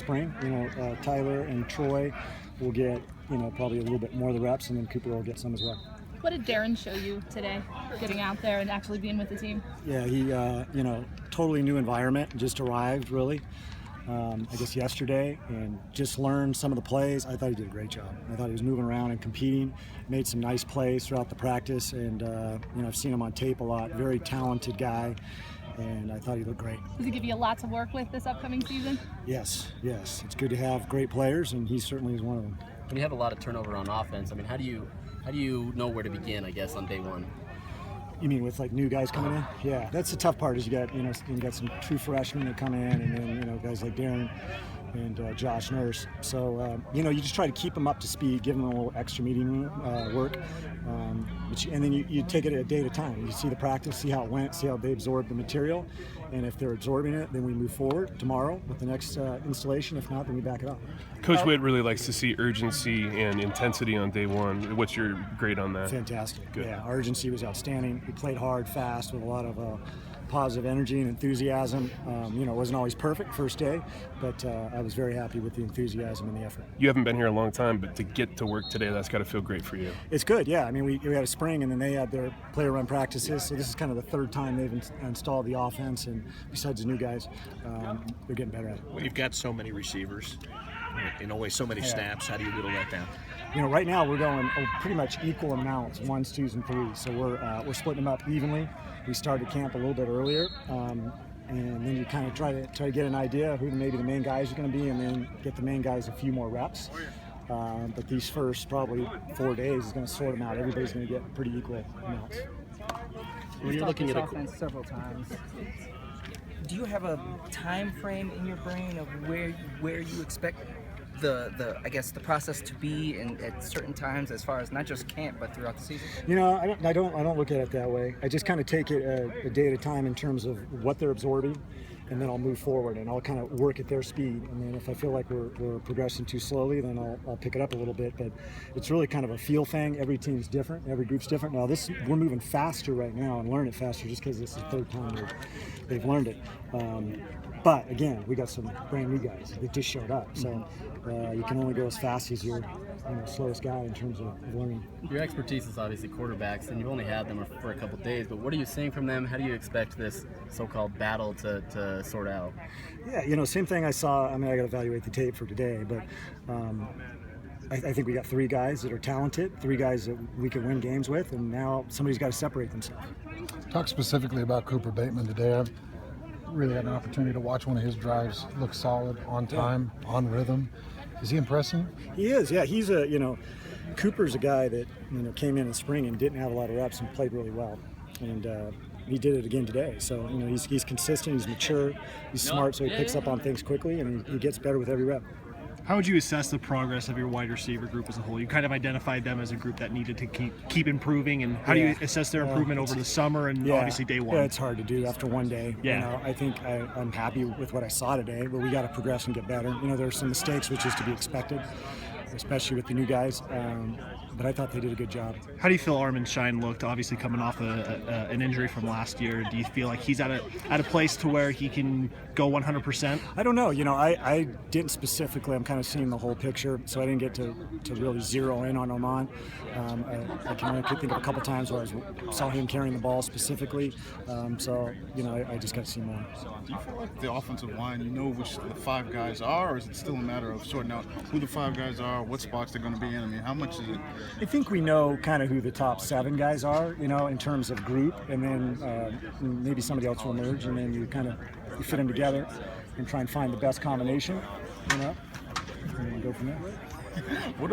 spring. Tyler and Troy will get, probably a little bit more of the reps, and then Cooper will get some as well. What did Darren show you today, getting out there and actually being with the team? Yeah, he, totally new environment, just arrived really, I guess yesterday, and just learned some of the plays. I thought he did a great job. I thought he was moving around and competing, made some nice plays throughout the practice, and, I've seen him on tape a lot. Very talented guy, and I thought he looked great. Does he give you a lot to work with this upcoming season? Yes. It's good to have great players, and he certainly is one of them. When you have a lot of turnover on offense, I mean, how do you know where to begin, I guess, on day one? You mean with like new guys coming in? Yeah, that's the tough part. Is you got some true freshmen that come in, and then guys like Darren and Josh Nurse. So you just try to keep them up to speed, give them a little extra meeting room work, and then you take it a day at a time. You see the practice, see how it went, see how they absorb the material, and if they're absorbing it, then we move forward tomorrow with the next installation. If not, then we back it up. Coach Witt really likes to see urgency and intensity on day one. What's your grade on that? Fantastic. Good. Yeah, our urgency was outstanding. We played hard, fast, with a lot of positive energy and enthusiasm. It wasn't always perfect first day, but I was very happy with the enthusiasm and the effort. You haven't been here a long time, but to get to work today, that's got to feel great for you. It's good, yeah. I mean, we had a spring, and then they had their player run practices, so this is kind of the third time they've installed the offense, and besides the new guys, they're getting better at it. When you've got so many receivers and always so many snaps, how do you whittle that down? Right now we're going pretty much equal amounts, 1s, 2s, and 3s. So we're splitting them up evenly. We started camp a little bit earlier, and then you kind of try to get an idea of who maybe the main guys are going to be, and then get the main guys a few more reps. But these first probably 4 days is going to sort them out. Everybody's going to get pretty equal amounts. When you're looking at offense several times, do you have a time frame in your brain of where you expect the process to be and at certain times, as far as not just camp but throughout the season? I don't look at it that way. I just kind of take it a day at a time in terms of what they're absorbing, and then I'll move forward and I'll kind of work at their speed. And then if I feel like we're progressing too slowly, then I'll pick it up a little bit. But it's really kind of a feel thing. Every team's different. Every group's different. Now we're moving faster right now and learn it faster just because this is the third time they've learned it. But again, we got some brand new guys that just showed up. So you can only go as fast as your slowest guy in terms of learning. Your expertise is obviously quarterbacks, and you've only had them for a couple days, but what are you seeing from them? How do you expect this so-called battle to sort out? Yeah, same thing I saw. I mean, I got to evaluate the tape for today, but I think we got 3 guys that are talented, 3 guys that we can win games with, and now somebody's got to separate themselves. Talk specifically about Cooper Bateman today. I've really had an opportunity to watch one of his drives look solid, on time, on rhythm. Is he impressing? He is, yeah. He's Cooper's a guy that came in spring and didn't have a lot of reps and played really well, and he did it again today. So he's consistent, he's mature, he's smart, so he picks up on things quickly, and he gets better with every rep. How would you assess the progress of your wide receiver group as a whole? You kind of identified them as a group that needed to keep improving, and how do you assess their improvement over the summer and obviously day one? Yeah, it's hard to do after one day. Yeah. I think I'm happy with what I saw today, but we got to progress and get better. There's some mistakes, which is to be expected, especially with the new guys. But I thought they did a good job. How do you feel Armin Shine looked? Obviously coming off an injury from last year. Do you feel like he's at a place to where he can go 100%? I don't know. I didn't specifically. I'm kind of seeing the whole picture, so I didn't get to really zero in on Oman. I can only think of a couple times where I saw him carrying the ball specifically. I just got to see more. Do you feel like the offensive line, which the 5 guys are, or is it still a matter of sorting out who the 5 guys are, what spots they're going to be in? I mean, how much is it? I think we know kind of who the top 7 guys are, in terms of group, and then maybe somebody else will emerge, and then you fit them together and try and find the best combination, and go from there. What